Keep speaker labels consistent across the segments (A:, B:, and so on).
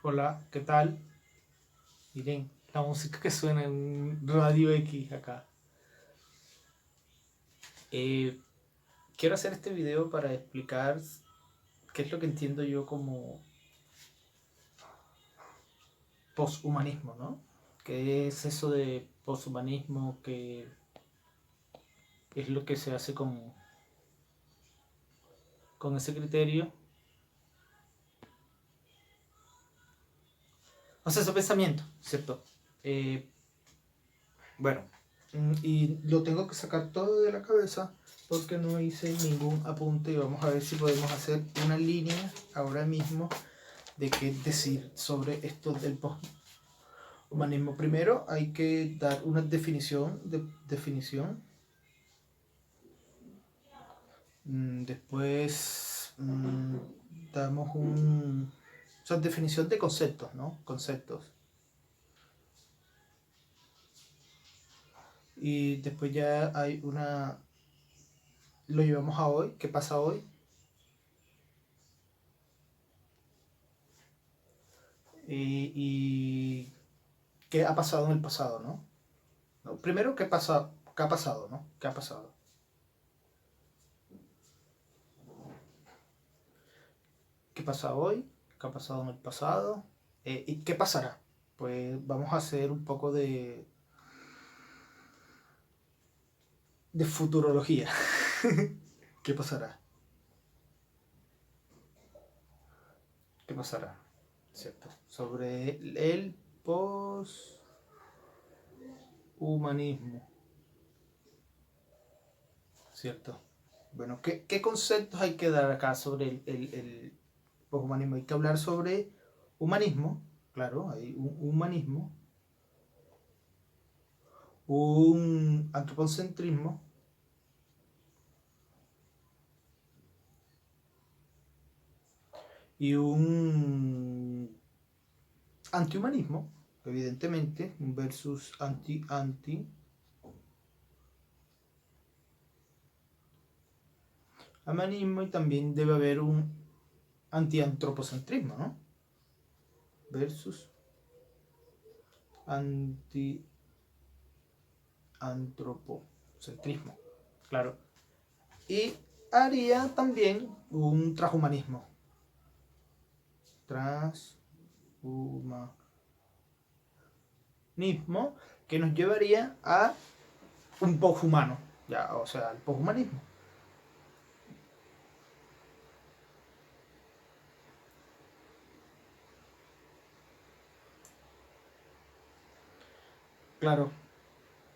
A: Hola, ¿qué tal? Miren, la música que suena en Radio X acá. Eh, Quiero hacer este video para explicar qué es lo que entiendo yo como poshumanismo, ¿no? ¿Qué es eso de poshumanismo? ¿Qué es lo que se hace con ese criterio? O sea, ese pensamiento, ¿cierto? Eh, bueno, y lo tengo que sacar todo de la cabeza porque no hice ningún apunte y vamos a ver si podemos hacer una línea ahora mismo de qué decir sobre esto del poshumanismo. Primero hay que dar una definición. Después damos o sea, definición de conceptos, ¿no? Conceptos. Y después ya hay lo llevamos a hoy, ¿qué pasa hoy? Y qué ha pasado en el pasado, ¿no? ¿No? Primero, ¿qué ha pasado, ¿no? ¿Qué ha pasado? ¿Qué pasa hoy? ¿Qué ha pasado en el pasado? ¿Y qué pasará? Pues vamos a hacer un poco de futurología. ¿Qué pasará? ¿Qué pasará? ¿Cierto? Sobre el poshumanismo. ¿Cierto? Bueno, ¿qué conceptos hay que dar acá sobre el poshumanismo? Hay que hablar sobre humanismo, claro, hay un humanismo, un antropocentrismo y un antihumanismo, evidentemente, versus anti-humanismo, y también debe haber un antiantropocentrismo, ¿no? Versus anti-antropocentrismo, claro. Y haría también un transhumanismo. Transhumanismo que nos llevaría a un poshumano, ya, o sea, el poshumanismo. Claro,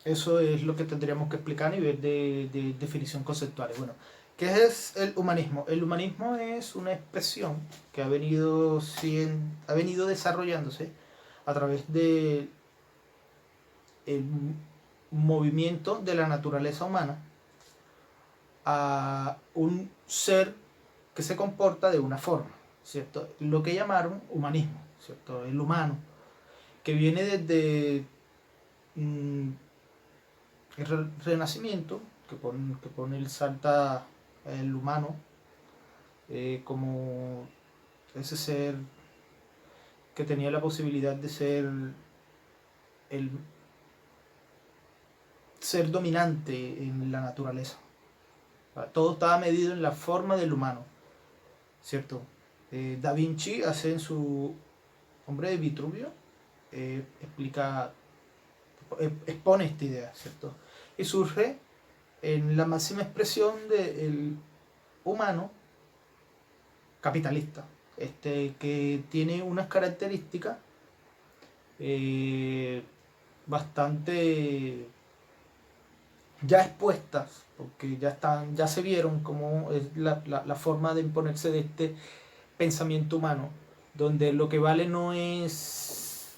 A: eso es lo que tendríamos que explicar a nivel de definición conceptual. Bueno, ¿qué es el humanismo? El humanismo es una expresión que ha venido desarrollándose a través de el movimiento de la naturaleza humana a un ser que se comporta de una forma, ¿cierto? Lo que llamaron humanismo, ¿cierto? El humano, que viene desde el Renacimiento, que pone el salta el humano como ese ser que tenía la posibilidad de ser el ser dominante en la naturaleza. Todo estaba medido en la forma del humano, ¿cierto? Da Vinci hace en su Hombre de Vitruvio, expone esta idea, ¿cierto? Y surge en la máxima expresión del humano capitalista, que tiene unas características eh, bastante ya expuestas, porque ya se vieron cómo es la forma de imponerse de este pensamiento humano, donde lo que vale no es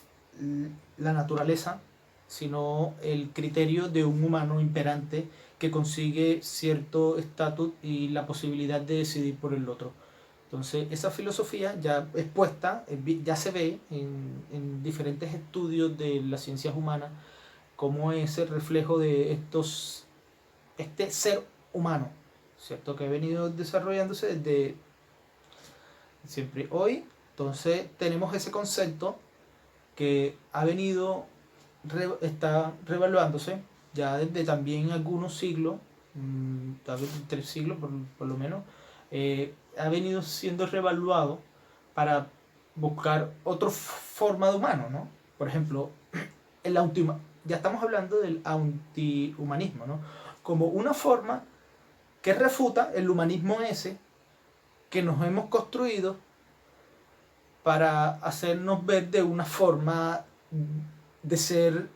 A: la naturaleza, sino el criterio de un humano imperante que consigue cierto estatus y la posibilidad de decidir por el otro. Entonces, esa filosofía ya expuesta, ya se ve en diferentes estudios de las ciencias humanas, como es el reflejo de este ser humano, ¿cierto? Que ha venido desarrollándose desde siempre. Hoy Entonces tenemos ese concepto que está revaluándose ya desde también algunos siglos, tal vez 3 siglos por lo menos, ha venido siendo revaluado para buscar otra forma de humano, ¿no? Por ejemplo, ya estamos hablando del antihumanismo, ¿no? Como una forma que refuta el humanismo ese que nos hemos construido para hacernos ver de una forma de ser,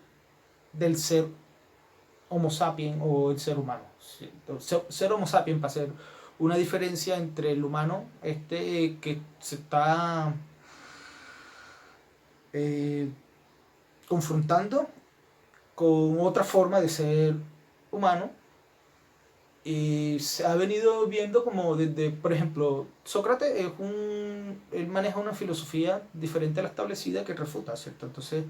A: del ser Homo sapiens o el ser humano. Ser Homo sapiens para hacer una diferencia entre el humano que se está confrontando con otra forma de ser humano. Y se ha venido viendo como desde, por ejemplo, Sócrates él maneja una filosofía diferente a la establecida que refuta, ¿cierto? Entonces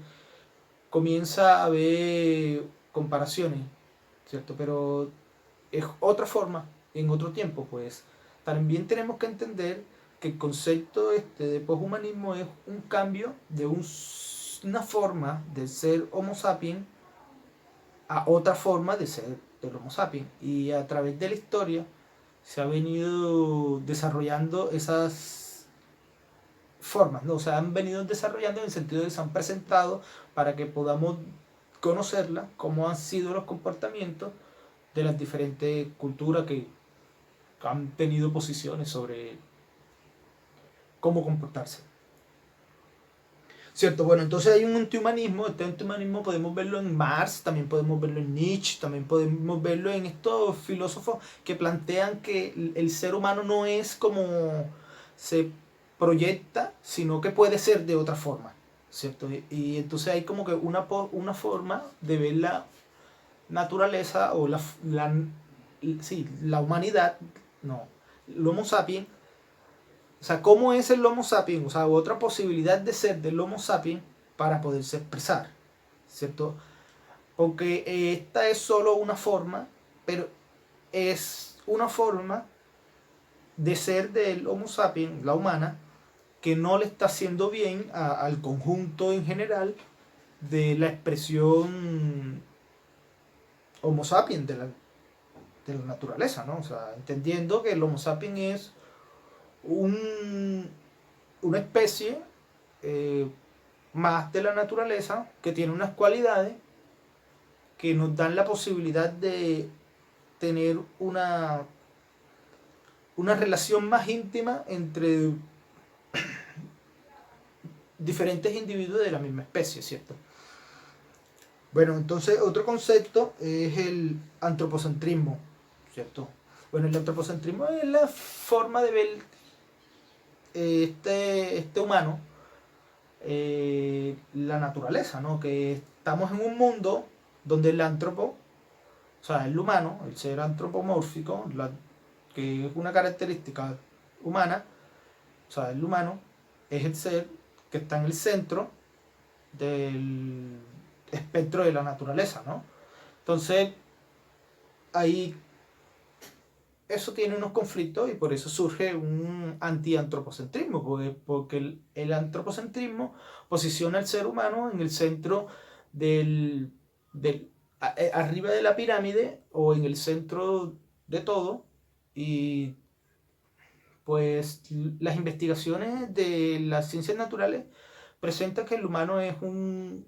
A: comienza a haber comparaciones, ¿cierto? Pero es otra forma, en otro tiempo, pues también tenemos que entender que el concepto de poshumanismo es un cambio de una forma de ser Homo sapiens a otra forma de ser del Homo sapiens. Y a través de la historia se ha venido desarrollando esas formas, ¿no? O sea, han venido desarrollando en el sentido de que se han presentado para que podamos conocerla, cómo han sido los comportamientos de las diferentes culturas que han tenido posiciones sobre cómo comportarse. ¿Cierto? Bueno, entonces hay un antihumanismo. Este antihumanismo podemos verlo en Marx, también podemos verlo en Nietzsche, también podemos verlo en estos filósofos que plantean que el ser humano no es como se proyecta, sino que puede ser de otra forma, ¿cierto? Y entonces hay como que una forma de ver la naturaleza o la humanidad, no, el Homo sapiens. O sea, ¿cómo es el Homo sapiens? O sea, otra posibilidad de ser del Homo sapiens para poderse expresar, ¿cierto? Porque esta es solo una forma, pero es una forma de ser del Homo sapiens, la humana, que no le está haciendo bien al conjunto en general de la expresión Homo sapiens de la naturaleza, ¿no? O sea, entendiendo que el Homo sapiens es una especie eh, más de la naturaleza que tiene unas cualidades que nos dan la posibilidad de tener una relación más íntima entre diferentes individuos de la misma especie, ¿cierto? Bueno, entonces otro concepto es el antropocentrismo, ¿cierto? Bueno, el antropocentrismo es la forma de ver este humano, la naturaleza, ¿no? Que estamos en un mundo donde el antropo, o sea, el humano, el ser antropomórfico, que es una característica humana, o sea, el humano es el ser que está en el centro del espectro de la naturaleza, ¿no? Entonces, ahí eso tiene unos conflictos y por eso surge un antiantropocentrismo, porque el antropocentrismo posiciona al ser humano en el centro del arriba de la pirámide o en el centro de todo, y pues las investigaciones de las ciencias naturales presentan que el humano es una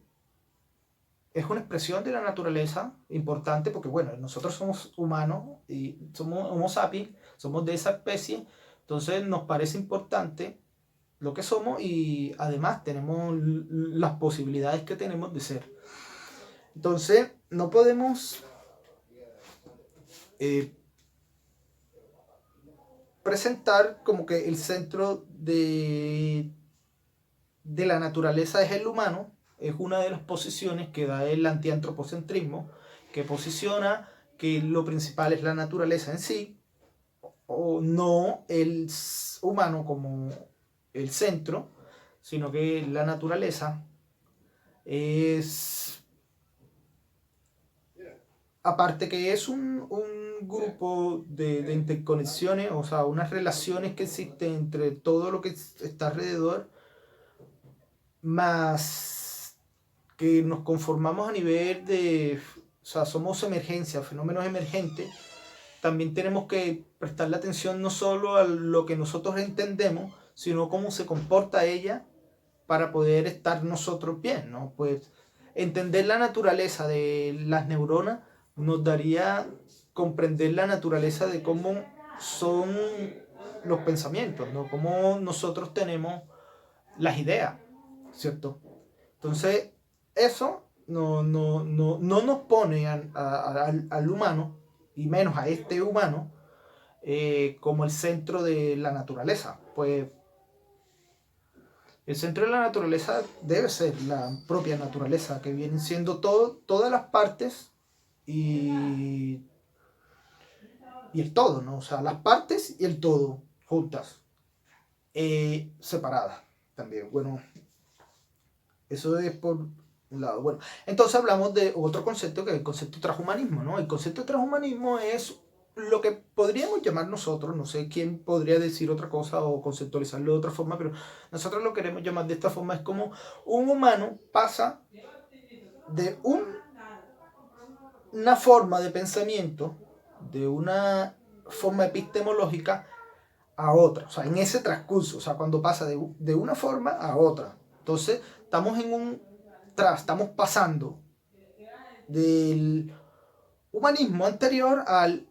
A: expresión de la naturaleza importante porque, bueno, nosotros somos humanos y somos Homo sapiens, somos de esa especie, entonces nos parece importante lo que somos y además tenemos las posibilidades que tenemos de ser. Entonces, no podemos presentar como que el centro de la naturaleza es el humano. Es una de las posiciones que da el antiantropocentrismo, que posiciona que lo principal es la naturaleza en sí, o no el humano como el centro, sino que la naturaleza es, aparte que es un grupo de interconexiones, o sea, unas relaciones que existen entre todo lo que está alrededor, más que nos conformamos a nivel de, o sea, somos emergencia, fenómenos emergentes, también tenemos que prestarle atención no solo a lo que nosotros entendemos, sino cómo se comporta ella para poder estar nosotros bien, ¿no? Pues entender la naturaleza de las neuronas nos daría comprender la naturaleza de cómo son los pensamientos, ¿no? Cómo nosotros tenemos las ideas, ¿cierto? Entonces, eso no nos pone al humano, y menos a este humano, como el centro de la naturaleza. Pues el centro de la naturaleza debe ser la propia naturaleza, que vienen siendo todas las partes y el todo, ¿no? O sea, las partes y el todo juntas, separadas también. Bueno, eso es por un lado. Bueno, entonces hablamos de otro concepto, que es el concepto transhumanismo, ¿no? El concepto transhumanismo es lo que podríamos llamar nosotros, no sé quién podría decir otra cosa o conceptualizarlo de otra forma, pero nosotros lo queremos llamar de esta forma. Es como un humano pasa de una forma de pensamiento, de una forma epistemológica a otra, o sea, en ese transcurso, o sea, cuando pasa de una forma a otra. Entonces, estamos pasando del humanismo anterior al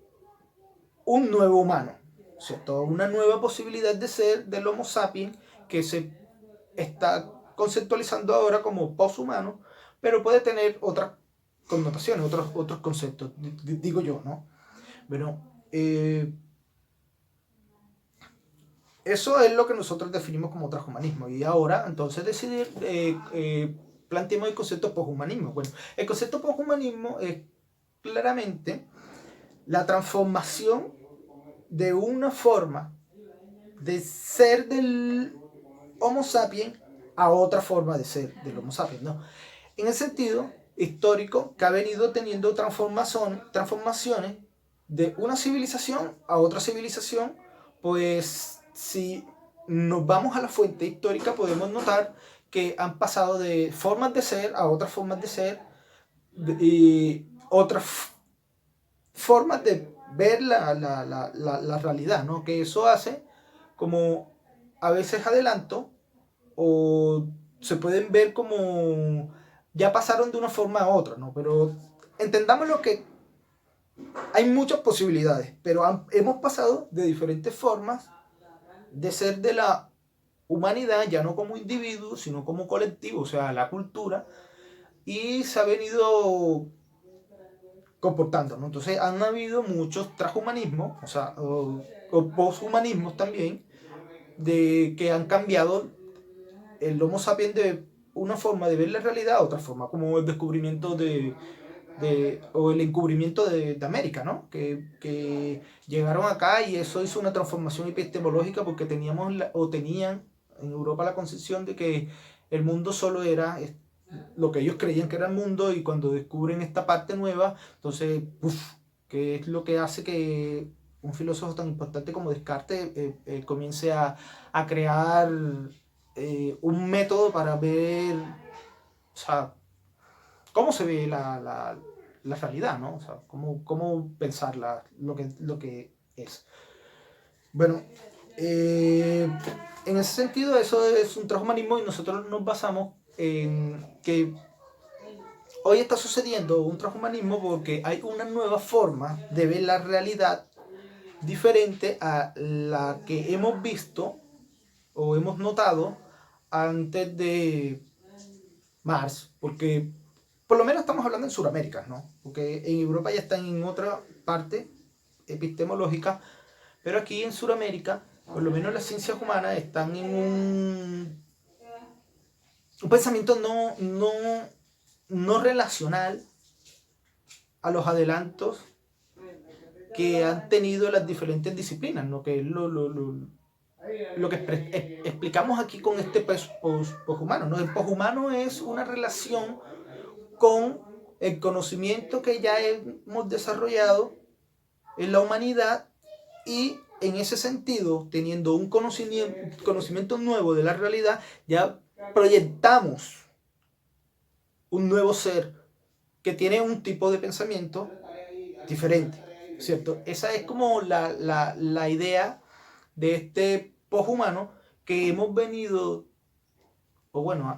A: un nuevo humano, ¿cierto? Una nueva posibilidad de ser del Homo sapiens que se está conceptualizando ahora como poshumano, pero puede tener otras connotaciones, otros conceptos, digo yo, ¿no? Bueno, eso es lo que nosotros definimos como transhumanismo. Y ahora, entonces, planteemos el concepto poshumanismo. Bueno, el concepto poshumanismo es claramente la transformación de una forma de ser del Homo sapiens a otra forma de ser del Homo sapiens, ¿no? En el sentido histórico que ha venido teniendo transformaciones de una civilización a otra civilización. Pues si nos vamos a la fuente histórica podemos notar que han pasado de formas de ser a otras formas de ser y otras formas de ver la realidad, ¿no? Que eso hace como a veces adelanto o se pueden ver como ya pasaron de una forma a otra, ¿no? Pero entendamos lo que hay muchas posibilidades, pero hemos pasado de diferentes formas de ser de la humanidad, ya no como individuo, sino como colectivo, o sea, la cultura, y se ha venido comportando, ¿no? Entonces han habido muchos transhumanismos, o sea, o poshumanismos también, de que han cambiado el Homo sapiens de una forma de ver la realidad a otra forma, como el descubrimiento o el encubrimiento de América, ¿no? Que llegaron acá y eso hizo una transformación epistemológica porque tenían en Europa la concepción de que el mundo solo era lo que ellos creían que era el mundo, y cuando descubren esta parte nueva, entonces, que es lo que hace que un filósofo tan importante como Descartes comience a crear un método para ver, o sea, cómo se ve la realidad, ¿no? O sea, cómo pensar lo que es. Bueno, en ese sentido eso es un transhumanismo, y nosotros nos basamos en que hoy está sucediendo un transhumanismo porque hay una nueva forma de ver la realidad diferente a la que hemos visto o hemos notado antes de Mars, porque por lo menos estamos hablando en Sudamérica, ¿no? Porque en Europa ya están en otra parte epistemológica, pero aquí en Sudamérica, por lo menos las ciencias humanas están en un pensamiento no relacional a los adelantos que han tenido las diferentes disciplinas, ¿no? Que es lo que explicamos aquí con este poshumano, ¿no? El poshumano es una relación con el conocimiento que ya hemos desarrollado en la humanidad, y en ese sentido, teniendo un conocimiento nuevo de la realidad, ya proyectamos un nuevo ser que tiene un tipo de pensamiento diferente, ¿cierto? Esa es como la idea de este poshumano que hemos venido, o bueno,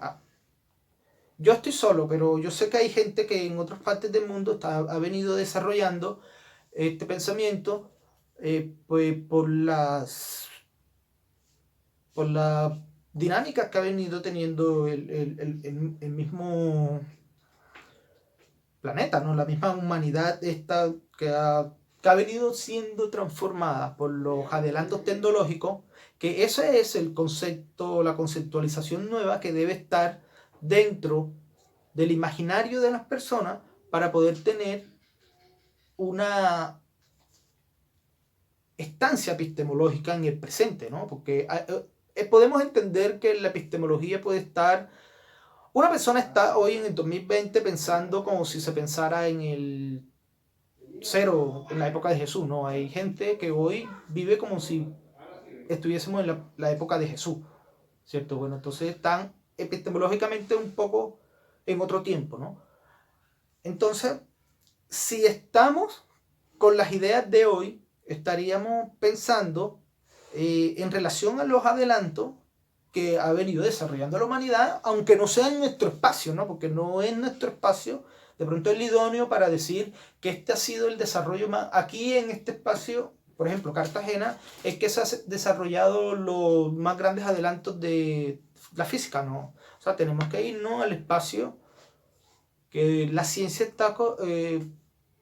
A: yo estoy solo, pero yo sé que hay gente que en otras partes del mundo ha venido desarrollando este pensamiento pues por la dinámica que ha venido teniendo el mismo planeta, ¿no? La misma humanidad esta que ha venido siendo transformada por los adelantos tecnológicos, que ese es el concepto, la conceptualización nueva que debe estar dentro del imaginario de las personas para poder tener una estancia epistemológica en el presente, ¿no? Porque podemos entender que la epistemología puede estar. Una persona está hoy en el 2020 pensando como si se pensara en el cero, en la época de Jesús, ¿no? Hay gente que hoy vive como si estuviésemos en la época de Jesús, ¿cierto? Bueno, entonces están epistemológicamente un poco en otro tiempo, ¿no? Entonces, si estamos con las ideas de hoy, estaríamos pensando en relación a los adelantos que ha venido desarrollando la humanidad, aunque no sea en nuestro espacio, ¿no? Porque no es nuestro espacio, de pronto el idóneo para decir que este ha sido el desarrollo más, aquí en este espacio, por ejemplo, Cartagena, es que se ha desarrollado los más grandes adelantos de la física, ¿no? O sea, tenemos que irnos al espacio que la ciencia está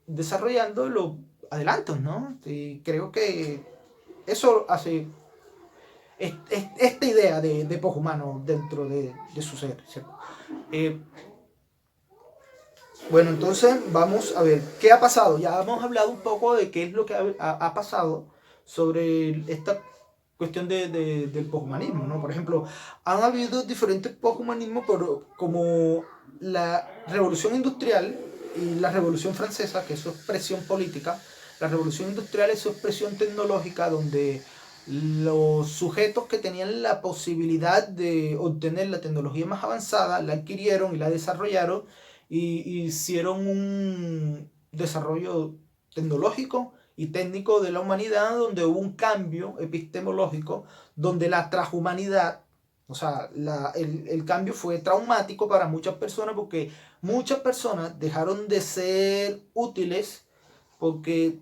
A: desarrollando los adelantos, ¿no? Y creo que eso hace esta idea de poshumano dentro de su ser, ¿cierto? Bueno, entonces vamos a ver qué ha pasado. Ya hemos hablado un poco de qué es lo que ha pasado sobre esta cuestión del poshumanismo, ¿no? Por ejemplo, han habido diferentes poshumanismos como la revolución industrial y la revolución francesa, que es su expresión política. La revolución industrial es su expresión tecnológica, donde los sujetos que tenían la posibilidad de obtener la tecnología más avanzada la adquirieron y la desarrollaron y hicieron un desarrollo tecnológico y técnico de la humanidad, donde hubo un cambio epistemológico, donde la transhumanidad, o sea, el cambio fue traumático para muchas personas porque muchas personas dejaron de ser útiles porque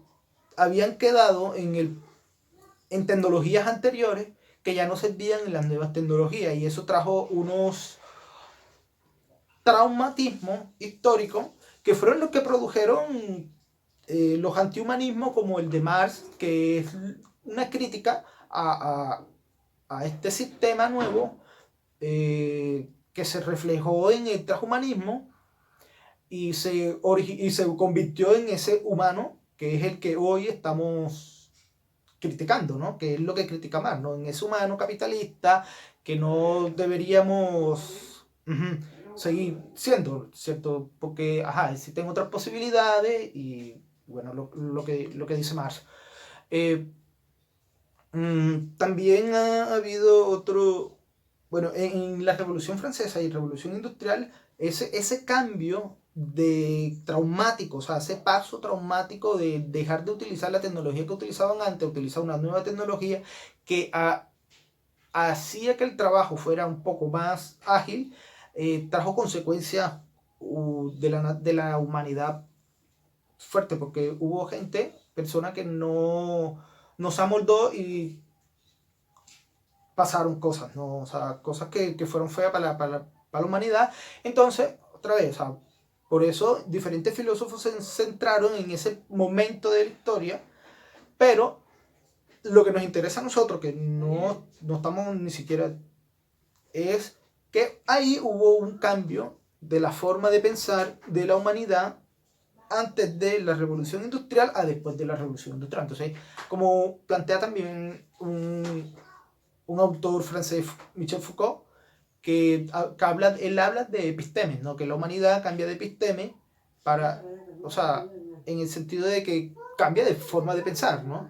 A: habían quedado en tecnologías anteriores que ya no servían en las nuevas tecnologías, y eso trajo unos traumatismos históricos que fueron los que produjeron los antihumanismos como el de Marx, que es una crítica a este sistema nuevo que se reflejó en el transhumanismo y se convirtió en ese humano que es el que hoy estamos criticando, ¿no? Que es lo que critica Marx, ¿no? En ese humano capitalista que no deberíamos seguir siendo, ¿cierto? Porque, ajá, existen otras posibilidades y, bueno, lo que dice Marx. También ha habido otro, bueno, en la Revolución Francesa y Revolución Industrial, ese cambio de traumático, o sea, ese paso traumático de dejar de utilizar la tecnología que utilizaban antes, utilizar una nueva tecnología que hacía que el trabajo fuera un poco más ágil, trajo consecuencias de la humanidad fuerte, porque hubo gente, personas que no se amoldó y pasaron cosas, ¿no? O sea, cosas que fueron feas para la humanidad. Entonces, otra vez, o sea, por eso diferentes filósofos se centraron en ese momento de la historia, pero lo que nos interesa a nosotros, que no estamos ni siquiera, es que ahí hubo un cambio de la forma de pensar de la humanidad antes de la revolución industrial a después de la revolución industrial. Entonces, como plantea también un autor francés, Michel Foucault, él habla de epistemes, ¿no? Que la humanidad cambia de episteme para, o sea, en el sentido de que cambia de forma de pensar, ¿no?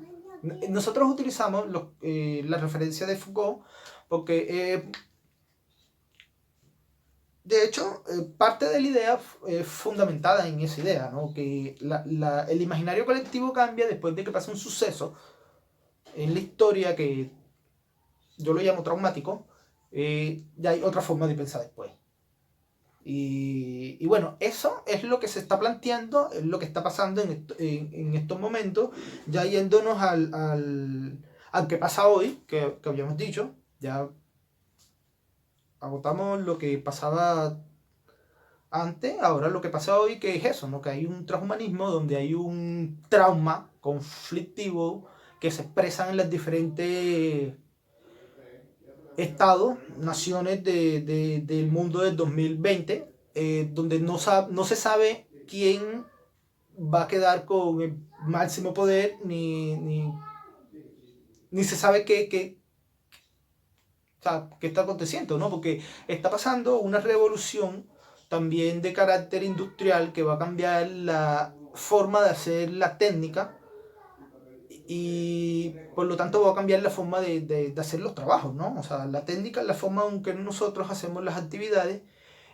A: Nosotros utilizamos la referencia de Foucault porque de hecho, parte de la idea es fundamentada en esa idea, ¿no? Que el imaginario colectivo cambia después de que pasa un suceso en la historia que yo lo llamo traumático, ya hay otra forma de pensar después. Y bueno, eso es lo que se está planteando, es lo que está pasando en estos momentos, ya yéndonos al que pasa hoy, que habíamos dicho, ya agotamos lo que pasaba antes, ahora lo que pasa hoy, que es eso, ¿no? Que hay un transhumanismo donde hay un trauma conflictivo que se expresan en las diferentes estados, naciones del mundo del 2020, donde no se sabe quién va a quedar con el máximo poder, ni se sabe o sea, qué está aconteciendo, ¿no? Porque está pasando una revolución también de carácter industrial que va a cambiar la forma de hacer la técnica y por lo tanto va a cambiar la forma de hacer los trabajos, ¿no? O sea, la técnica es la forma en que nosotros hacemos las actividades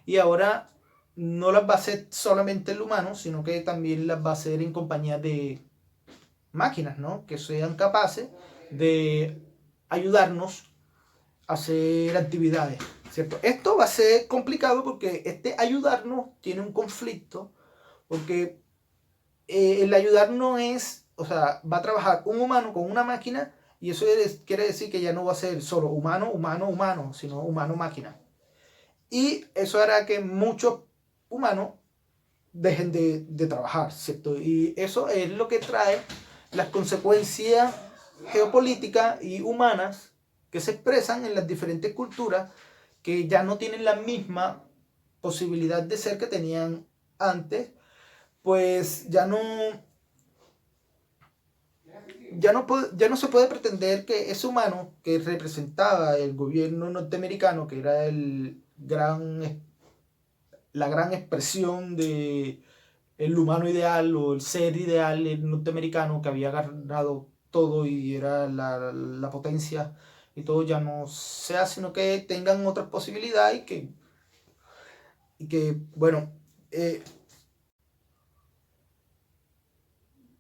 A: y ahora no las va a hacer solamente el humano, sino que también las va a hacer en compañía de máquinas, ¿no? Que sean capaces de ayudarnos a hacer actividades, ¿cierto? Esto va a ser complicado porque este ayudarnos tiene un conflicto, porque el ayudar no es, o sea, va a trabajar un humano con una máquina y eso quiere decir que ya no va a ser solo humano, humano, humano, sino humano-máquina. Y eso hará que muchos humanos dejen de trabajar, ¿cierto? Y eso es lo que trae las consecuencias geopolíticas y humanas que se expresan en las diferentes culturas que ya no tienen la misma posibilidad de ser que tenían antes, pues ya no se puede pretender que ese humano que representaba el gobierno norteamericano, que era la gran expresión de el humano ideal o el ser ideal el norteamericano que había ganado todo y era la potencia y todo, ya no sea, sino que tengan otras posibilidades y que bueno, eh,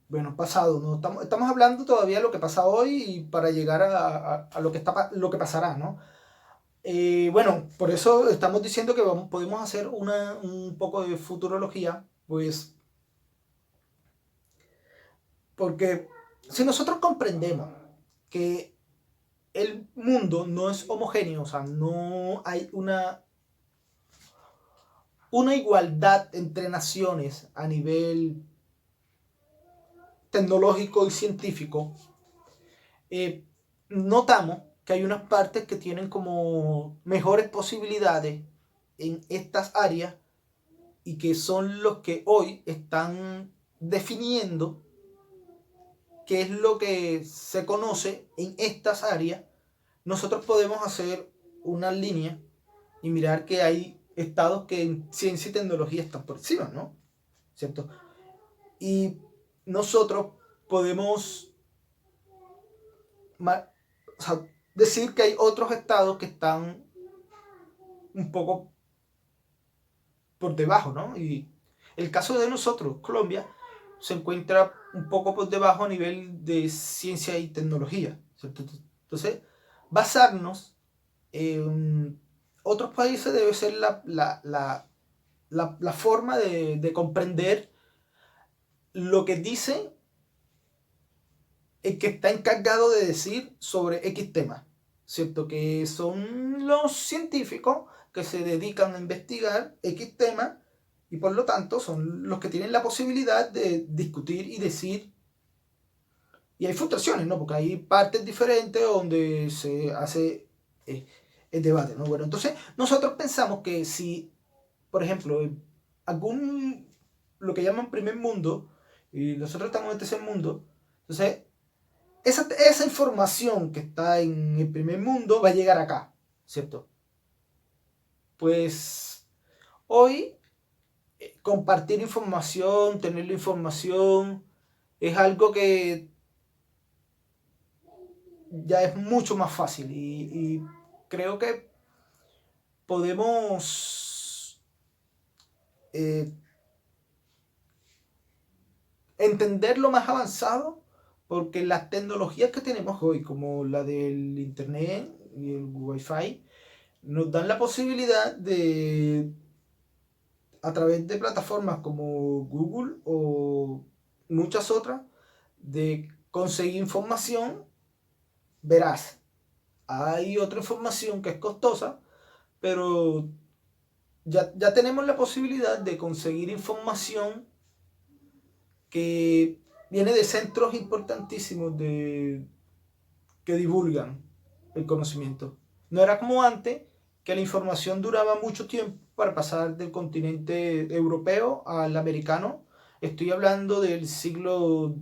A: bueno, pasado, ¿no? Estamos hablando todavía de lo que pasa hoy y para llegar a lo que pasará, ¿no? Bueno, por eso estamos diciendo que podemos hacer un poco de futurología, pues porque si nosotros comprendemos que el mundo no es homogéneo, o sea, no hay una igualdad entre naciones a nivel tecnológico y científico, notamos que hay unas partes que tienen como mejores posibilidades en estas áreas y que son los que hoy están definiendo qué es lo que se conoce en estas áreas. Nosotros podemos hacer una línea y mirar que hay estados que en ciencia y tecnología están por encima, ¿no? ¿Cierto? Y nosotros podemos o sea, decir que hay otros estados que están un poco por debajo, ¿no? Y el caso de nosotros, Colombia, se encuentra un poco por debajo a nivel de ciencia y tecnología, ¿cierto? Entonces, basarnos en otros países debe ser la forma de comprender lo que dice el que está encargado de decir sobre X tema, ¿cierto? Que son los científicos que se dedican a investigar X tema y por lo tanto son los que tienen la posibilidad de discutir y decir. Y hay frustraciones, ¿no? Porque hay partes diferentes donde se hace eh, el debate, ¿no? Bueno, entonces nosotros pensamos que si, por ejemplo, lo que llaman primer mundo, y nosotros estamos en el tercer mundo, entonces esa información que está en el primer mundo va a llegar acá, ¿cierto? Pues hoy compartir información, tener la información, es algo que ya es mucho más fácil y creo que podemos entender lo más avanzado, porque las tecnologías que tenemos hoy, como la del Internet y el Wi-Fi, nos dan la posibilidad de, a través de plataformas como Google o muchas otras, de conseguir información veraz. Hay otra información que es costosa, pero ya tenemos la posibilidad de conseguir información que viene de centros importantísimos que divulgan el conocimiento. No era como antes, que la información duraba mucho tiempo para pasar del continente europeo al americano. Estoy hablando del siglo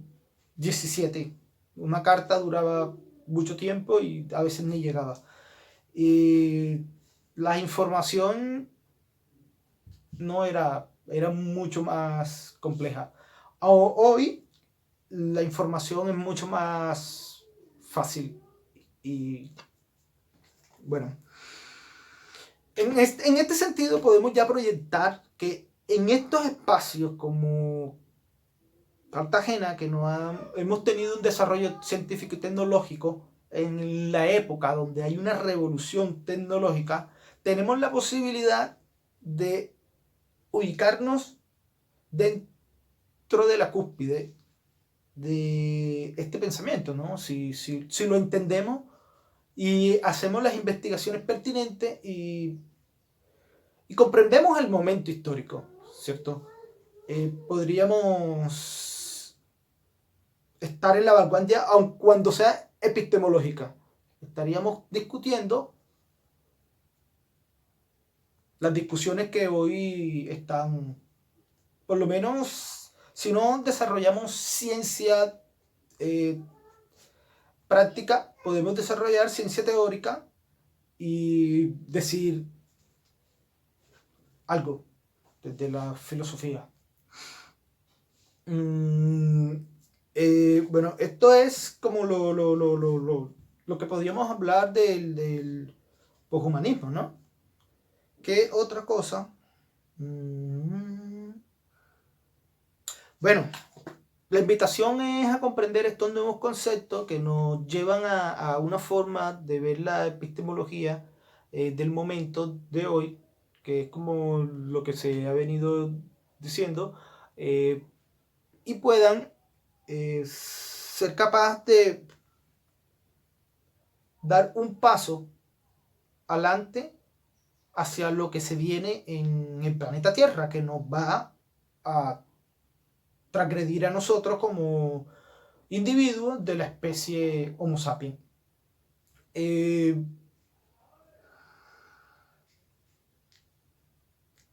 A: XVII. Una carta duraba mucho tiempo y a veces ni llegaba. Y la información no era mucho más compleja. Hoy la información es mucho más fácil y bueno, en este sentido podemos ya proyectar que en estos espacios como Cartagena, que hemos tenido un desarrollo científico y tecnológico en la época donde hay una revolución tecnológica, tenemos la posibilidad de ubicarnos dentro de la cúspide de este pensamiento, ¿no? Si lo entendemos y hacemos las investigaciones pertinentes y comprendemos el momento histórico, ¿cierto? Podríamos estar en la vanguardia, aun cuando sea epistemológica. Estaríamos discutiendo las discusiones que hoy están, por lo menos, si no desarrollamos ciencia práctica, podemos desarrollar ciencia teórica y decir algo desde la filosofía. Bueno, esto es como lo que podríamos hablar del poshumanismo, ¿no? ¿Qué otra cosa? Bueno, la invitación es a comprender estos nuevos conceptos que nos llevan a una forma de ver la epistemología del momento de hoy, que es como lo que se ha venido diciendo, y puedan ser capaces de dar un paso adelante hacia lo que se viene en el planeta Tierra, que nos va a transgredir a nosotros como individuos de la especie Homo sapiens.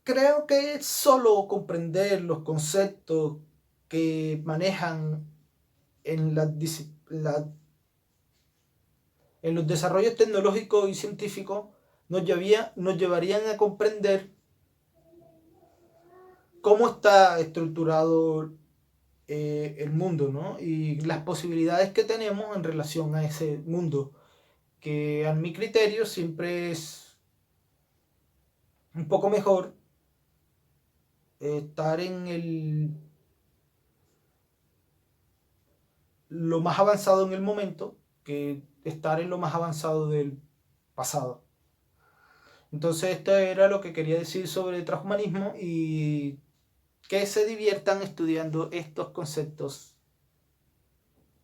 A: Creo que solo comprender los conceptos que manejan en en los desarrollos tecnológicos y científicos nos llevarían a comprender cómo está estructurado el mundo, ¿no? Y las posibilidades que tenemos en relación a ese mundo, que a mi criterio siempre es un poco mejor estar en lo más avanzado en el momento que estar en lo más avanzado del pasado. Entonces esto era lo que quería decir sobre el transhumanismo y que se diviertan estudiando estos conceptos